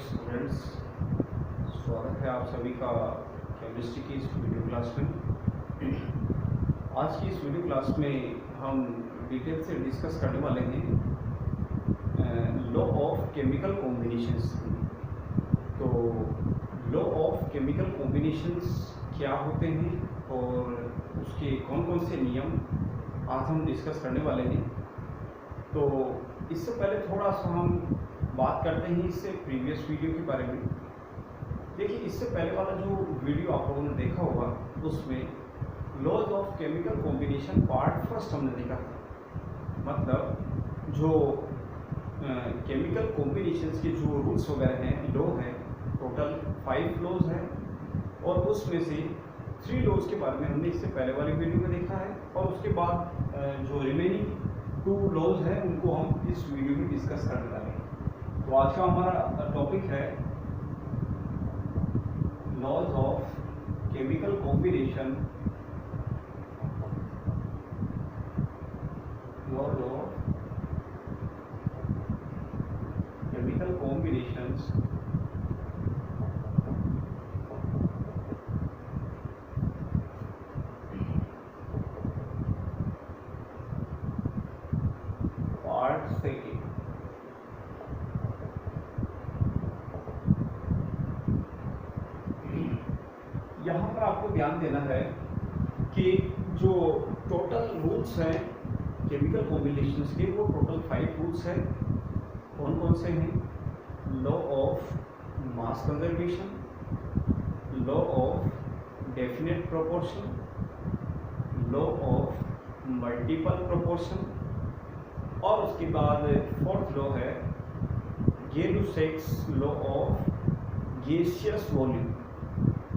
Students, स्वागत है आप सभी का केमिस्ट्री की इस वीडियो क्लास में। आज की इस वीडियो क्लास में हम डिटेल से डिस्कस करने वाले हैं लॉ ऑफ केमिकल कॉम्बिनेशंस। तो लॉ ऑफ केमिकल कॉम्बिनेशंस क्या होते हैं और उसके कौन कौन से नियम आज हम डिस्कस करने वाले हैं। तो इससे पहले थोड़ा सा हम बात करते हैं इससे प्रीवियस वीडियो के बारे में। देखिए, इससे पहले वाला जो वीडियो आप लोगों ने देखा होगा उसमें laws of chemical combination part first हमने देखा था। मतलब जो केमिकल कॉम्बिनेशंस के जो रूल्स वगैरह हैं, लॉ है, टोटल 5 लॉज हैं और उसमें से 3 लॉज के बारे में हमने इससे पहले वाली वीडियो में देखा है और उसके बाद जो रिमेनिंग 2 लॉज हैं उनको हम इस वीडियो में डिस्कस करने वाले हैं। तो आज का हमारा टॉपिक है laws of chemical combination, laws of chemical combinations part second. यहाँ पर आपको ध्यान देना है कि जो टोटल रूल्स हैं केमिकल कॉम्बिनेशंस के, वो टोटल 5 रूल्स हैं। कौन कौन से हैं? Law of mass conservation, law of definite proportion, law of multiple proportion और उसके बाद 4th लॉ है Gay-Lussac's law of gaseous volume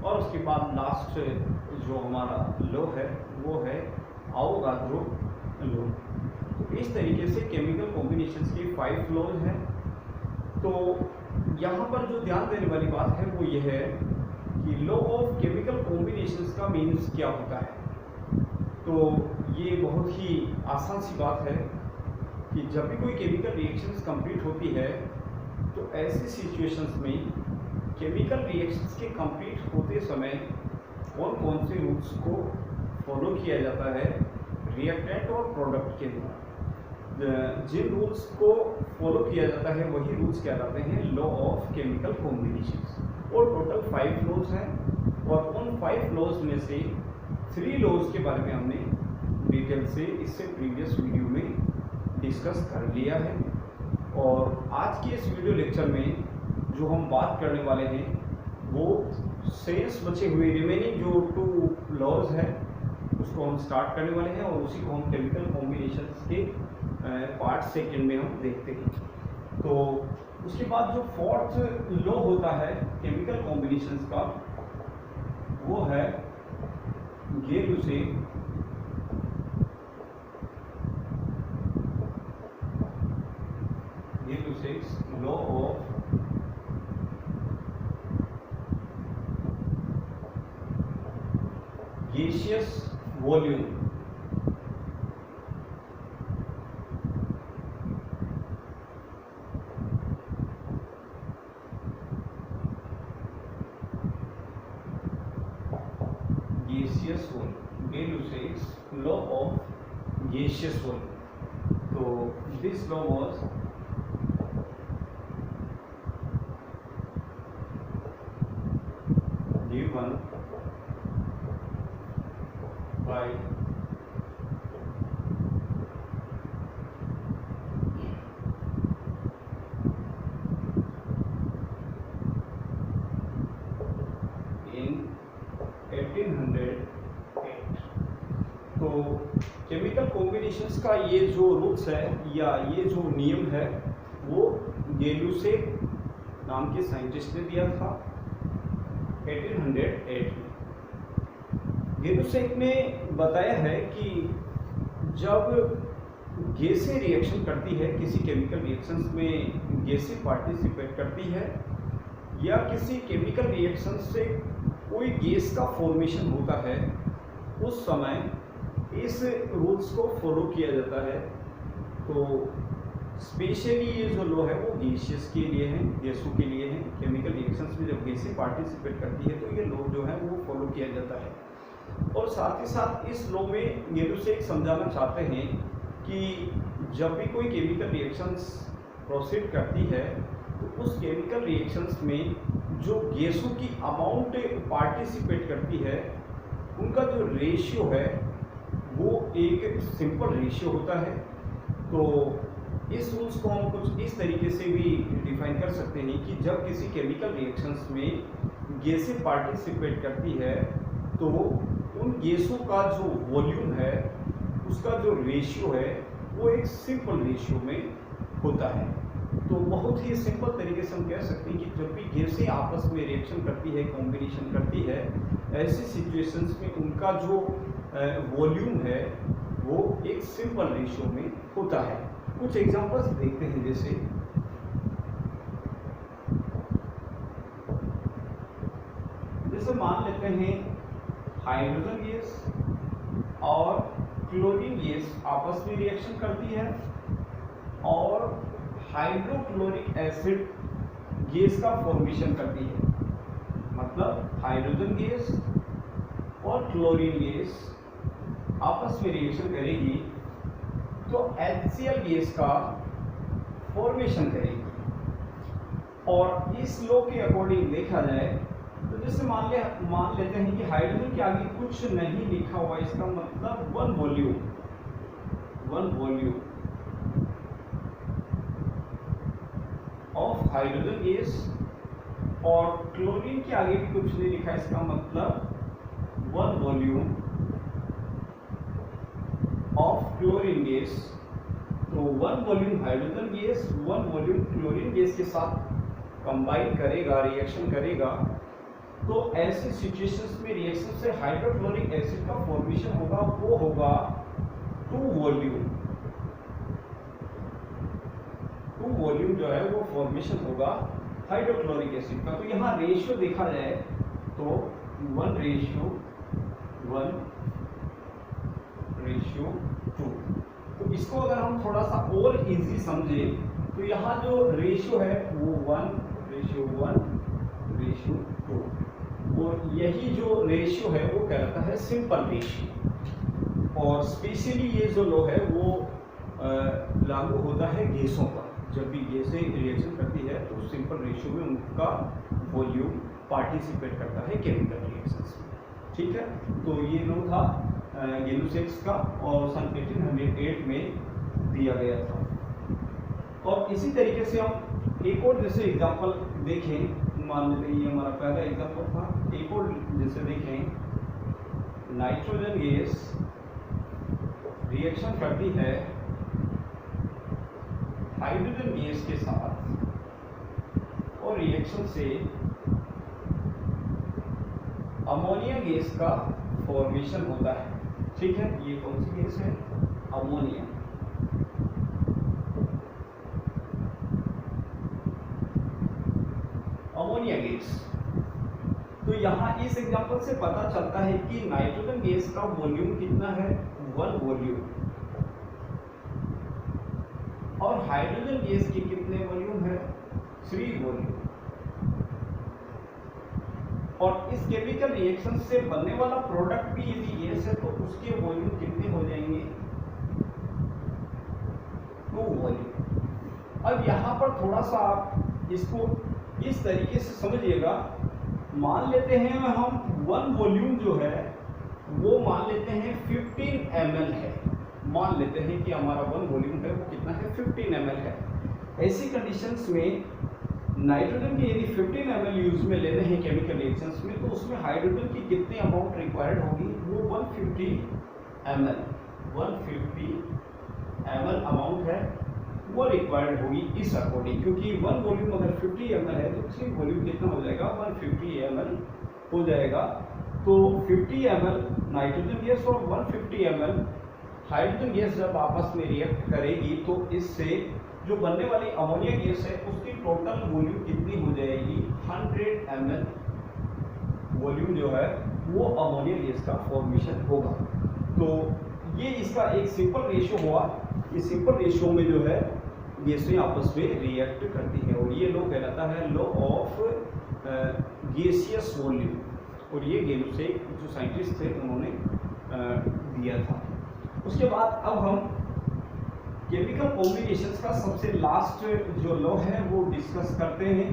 और उसके बाद लास्ट जो हमारा लॉ है वो है आवोगाद्रो लॉ। तो इस तरीके से केमिकल कॉम्बिनेशंस के 5 लॉज हैं। तो यहाँ पर जो ध्यान देने वाली बात है वो ये है कि लॉ ऑफ केमिकल कॉम्बिनेशंस का मीन्स क्या होता है। तो ये बहुत ही आसान सी बात है कि जब भी कोई केमिकल रिएक्शंस कंप्लीट होती है तो ऐसी सिचुएशंस में केमिकल रिएक्शंस के कंप्लीट होते समय कौन कौन से रूल्स को फॉलो किया जाता है रिएक्टेंट और प्रोडक्ट के लिए। जिन रूल्स को फॉलो किया जाता है वही रूल्स कहलाते हैं लॉ ऑफ केमिकल कॉम्बिनेशंस। और टोटल 5 लॉज हैं और उन 5 लॉज में से 3 लॉज के बारे में हमने डिटेल से इससे प्रीवियस वीडियो में डिस्कस कर लिया है। और आज के इस वीडियो लेक्चर में जो हम बात करने वाले हैं वो शेष बचे हुए रिमेनिंग जो 2 लॉज हैं उसको हम स्टार्ट करने वाले हैं और उसी को हम केमिकल कॉम्बिनेशंस के पार्ट सेकेंड में हम देखते हैं। तो उसके बाद जो 4th लॉ होता है केमिकल कॉम्बिनेशंस का वो है Gay-Lussac law of gaseous volume. Gaseous volume, Gay-Lussac's law of gaseous volume. तो this law was given by in 1808। तो केमिकल कॉम्बिनेशंस का ये जो रूल्स है या ये जो नियम है वो गे-लुसैक नाम के साइंटिस्ट ने दिया था 1808 में। गे-लुसैक ने बताया है कि जब गैसें रिएक्शन करती है, किसी केमिकल रिएक्शंस में गैसें पार्टिसिपेट करती है या किसी केमिकल रिएक्शन से कोई गैस का फॉर्मेशन होता है, उस समय इस रूल्स को फॉलो किया जाता है। तो स्पेशली ये जो लॉ है वो गैसियस के लिए है, गैसों के लिए है। केमिकल रिएक्शंस में जब गैसें पार्टिसिपेट करती है तो ये लॉ जो है वो फॉलो किया जाता है। और साथ ही साथ इस लॉ में ये से एक समझाना चाहते हैं कि जब भी कोई केमिकल रिएक्शंस प्रोसीड करती है तो उस केमिकल रिएक्शंस में जो गैसों की अमाउंट पार्टिसिपेट करती है उनका जो रेशियो है वो एक सिंपल रेशियो होता है। तो इस रूल्स को हम कुछ इस तरीके से भी डिफाइन कर सकते हैं कि जब किसी केमिकल रिएक्शंस में गैसें पार्टिसिपेट करती है तो उन गैसों का जो वॉल्यूम है उसका जो रेशियो है वो एक सिंपल रेशियो में होता है। तो बहुत ही सिंपल तरीके से हम कह सकते हैं कि जब भी गैसें आपस में रिएक्शन करती है, कॉम्बिनेशन करती है, ऐसी सिचुएशंस में उनका जो वॉल्यूम है वो एक सिंपल रेशियो में होता है। कुछ एग्जांपल्स देखते हैं, जैसे मान लेते हैं हाइड्रोजन गैस और क्लोरीन गैस आपस में रिएक्शन करती है और हाइड्रोक्लोरिक एसिड गैस का फॉर्मेशन करती है। मतलब हाइड्रोजन गैस और क्लोरीन गैस आपस में रिएक्शन करेगी तो HCl गैस का फॉर्मेशन करेगी। और इस लॉ के अकॉर्डिंग देखा जाए तो जैसे मान लेते हैं कि हाइड्रोजन के आगे कुछ नहीं लिखा हुआ, इसका मतलब one volume of hydrogen gas, और क्लोरीन के आगे भी कुछ नहीं लिखा, इसका मतलब one volume of chlorine gas. तो one volume hydrogen gas one volume chlorine gas के साथ कंबाइन करेगा, रिएक्शन करेगा, तो ऐसी सिचुएशंस में रिएक्शन से हाइड्रोक्लोरिक एसिड का फॉर्मेशन होगा, वो होगा टू वॉल्यूम जो है वो फॉर्मेशन होगा हाइड्रोक्लोरिक एसिड का। तो यहाँ रेशियो देखा जाए तो 1:2। तो इसको अगर हम थोड़ा सा और इजी समझे तो यहाँ जो रेशियो है वो 1:2, और यही जो रेशियो है वो कहलाता है सिंपल रेशियो। और स्पेशली ये जो लॉ है वो लागू होता है गैसों पर। जब भी गैसें रिएक्शन करती है तो सिंपल रेशियो में उनका वॉल्यूम पार्टिसिपेट करता है केमिकल रिएक्शंस में। ठीक है, तो ये लॉ था गैलुसेक्स का और सन 1808 में दिया गया था। और इसी तरीके से हम एक और जैसे एग्जांपल देखें, मान लेते हैं ये हमारा पहला एग्जांपल था। एक और जैसे देखें, नाइट्रोजन गैस रिएक्शन करती है हाइड्रोजन गैस के साथ और रिएक्शन से अमोनिया गैस का फॉर्मेशन होता है। ठीक है, ये कौन सी गैस है? अमोनिया। गैस। तो यहाँ इस एग्जांपल से पता चलता है कि नाइट्रोजन गैस का वॉल्यूम कितना है? 1 वॉल्यूम। और हाइड्रोजन गैस की कितने वॉल्यूम है? 3 वॉल्यूम। और इस केमिकल रिएक्शन से बनने वाला प्रोडक्ट भी यदि गैस है तो उसके वॉल्यूम कितने हो जाएंगे? 2 वॉल्यूम। अब यहाँ पर थोड़ा सा आप इसको इस तरीके से समझिएगा। मान लेते हैं हम 1 वॉल्यूम जो है वो मान लेते हैं 15 ml है। मान लेते हैं कि हमारा 1 वॉल्यूम है वो कितना है? 15 ml है। ऐसी कंडीशंस में नाइट्रोजन की यदि 15 ml यूज में लेते हैं केमिकल रिएक्शंस में तो उसमें हाइड्रोजन की कितनी अमाउंट रिक्वायर्ड होगी? वो 150 ml अमाउंट है वो रिक्वायर्ड होगी इस अकॉर्डिंग, क्योंकि 1 वॉल्यूम अगर 50 ml है तो उसकी वॉल्यूम कितना हो जाएगा? 150 ml हो जाएगा। तो 50 ml नाइट्रोजन गैस और 150 ml हाइड्रोजन गैस जब आपस में रिएक्ट करेगी तो इससे जो बनने वाली अमोनिया गैस है उसकी टोटल वॉल्यूम कितनी हो जाएगी? 100 ml वॉल्यूम जो है वो अमोनिया गैस का फॉर्मेशन होगा। तो ये इसका एक सिंपल रेशियो हुआ। इस सिंपल रेशियो में जो है गैसें आपस में रिएक्ट करती हैं, और ये लॉ कहलाता है लॉ ऑफ गैसियस वॉल्यूम। और ये गैलुसेक जो साइंटिस्ट थे उन्होंने दिया था। उसके बाद अब हम केमिकल कॉम्बिनेशंस का सबसे लास्ट जो लॉ है वो डिस्कस करते हैं,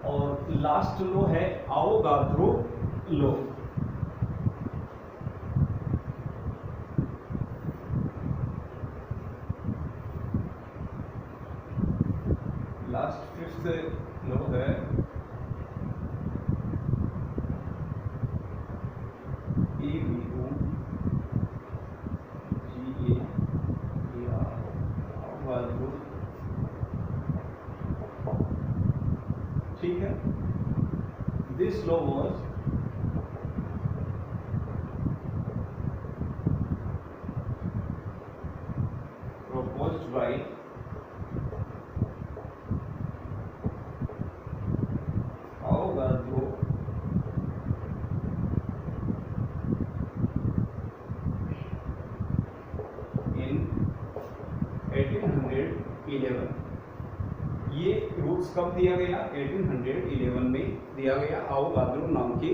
और लास्ट लॉ है Avogadro law. Last fifth law है ठीक है। This law was proposed by Avogadro in 1811। ये रूल्स कब दिया गया? 1811 में दिया गया आवोगाद्रो नाम के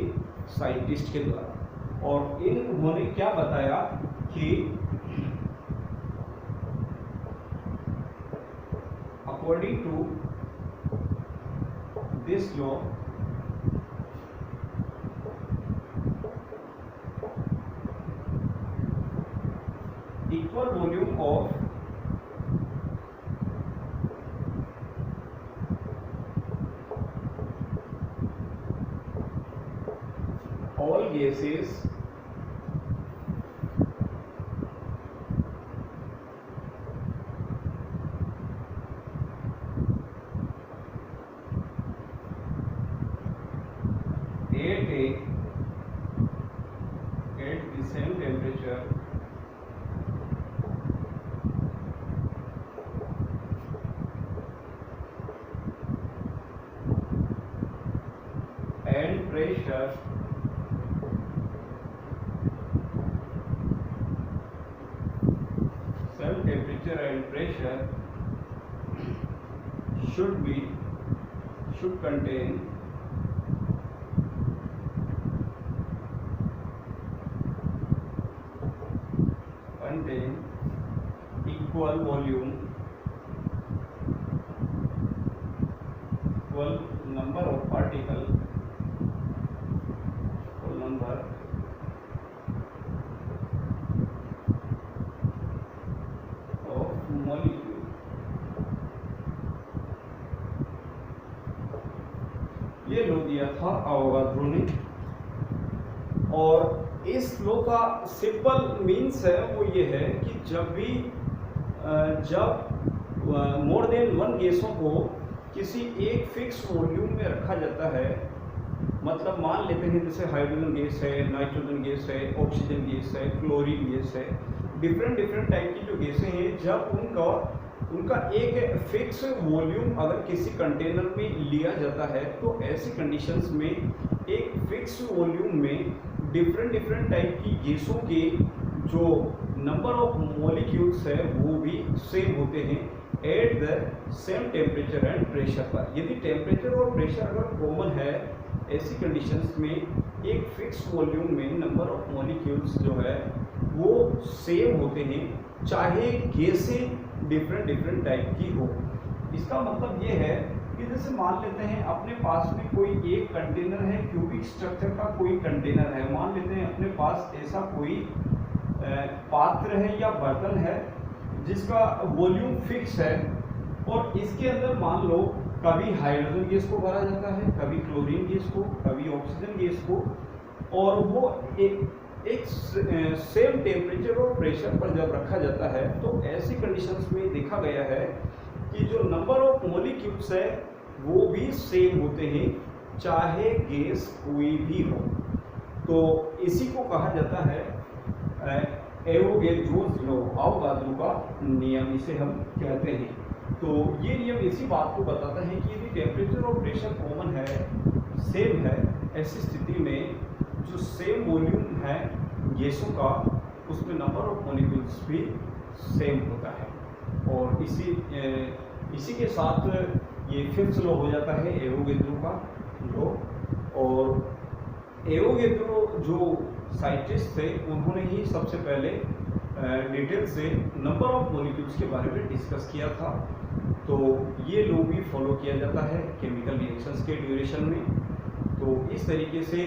साइंटिस्ट के द्वारा। और इन्होंने क्या बताया कि according to this law equal volume of all gases at the same temperature and pressure temperature and pressure should contain equal volume, equal number of particle, equal number molecule. ये लो दिया था आवोगाद्रो ने, और इस लो का सिंपल मीन्स है वो ये है कि जब मोर देन वन गैसों को किसी एक फिक्स वॉल्यूम में रखा जाता है, मतलब मान लेते हैं जैसे हाइड्रोजन गैस है, नाइट्रोजन गैस है, ऑक्सीजन गैस है, क्लोरीन गैस है, डिफरेंट टाइप की जो गैसें हैं, जब उनका एक फिक्स वॉल्यूम अगर किसी कंटेनर में लिया जाता है तो ऐसी कंडीशंस में एक फिक्स वॉल्यूम में डिफरेंट टाइप की गैसों के जो नंबर ऑफ मॉलिक्यूल्स है वो भी सेम होते हैं at the same temperature and pressure पर। यदि टेम्परेचर और प्रेशर अगर कॉमन है, ऐसी कंडीशंस में एक फिक्स वॉल्यूम में नंबर ऑफ मॉलिक्यूल्स जो है वो सेम होते हैं, चाहे गैसें डिफरेंट टाइप की हो। इसका मतलब ये है कि जैसे मान लेते हैं अपने पास में कोई एक कंटेनर है, क्यूबिक स्ट्रक्चर का कोई कंटेनर है, मान लेते हैं अपने पास ऐसा कोई पात्र है या बर्तन है जिसका वॉल्यूम फिक्स है, और इसके अंदर मान लो कभी हाइड्रोजन गैस को भरा जाता है, कभी क्लोरीन गैस को, कभी ऑक्सीजन गैस को, और वो एक सेम टेम्परेचर और प्रेशर पर जब रखा जाता है तो ऐसी कंडीशंस में देखा गया है कि जो नंबर ऑफ मॉलिक्यूल्स है वो भी सेम होते हैं, चाहे गैस कोई भी हो। तो इसी को कहा जाता है एवोगैड्रोस लॉ, आवोगाद्रो का नियम इसे हम कहते हैं। तो ये नियम इसी बात को बताता है कि यदि टेम्परेचर और प्रेशर कॉमन है, सेम है, ऐसी स्थिति में जो सेम वॉल्यूम है गैसों का, उसमें नंबर ऑफ मॉलिक्यूल्स भी सेम होता है। और इसी के साथ ये 5th लॉ हो जाता है एवोगैड्रो का लॉ। और एवोगैड्रो जो साइंटिस्ट थे उन्होंने ही सबसे पहले डिटेल से नंबर ऑफ मॉलिक्यूल्स के बारे में डिस्कस किया था। तो ये लॉ भी फॉलो किया जाता है केमिकल रिएक्शंस के ड्यूरेशन में। तो इस तरीके से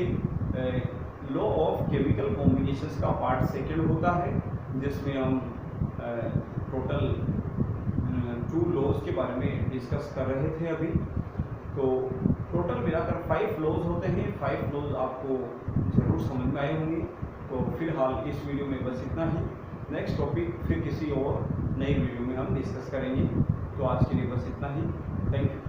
लॉ ऑफ केमिकल कॉम्बिनेशंस का पार्ट 2 होता है, जिसमें हम टोटल 2 लॉज के बारे में डिस्कस कर रहे थे अभी। तो टोटल मिलाकर 5 लॉज होते हैं। 5 लॉज आपको ज़रूर समझ में आए होंगे। तो फिलहाल इस वीडियो में बस इतना ही। नेक्स्ट टॉपिक फिर किसी और नई वीडियो में हम डिस्कस करेंगे। तो आज के लिए बस इतना ही। Thank you.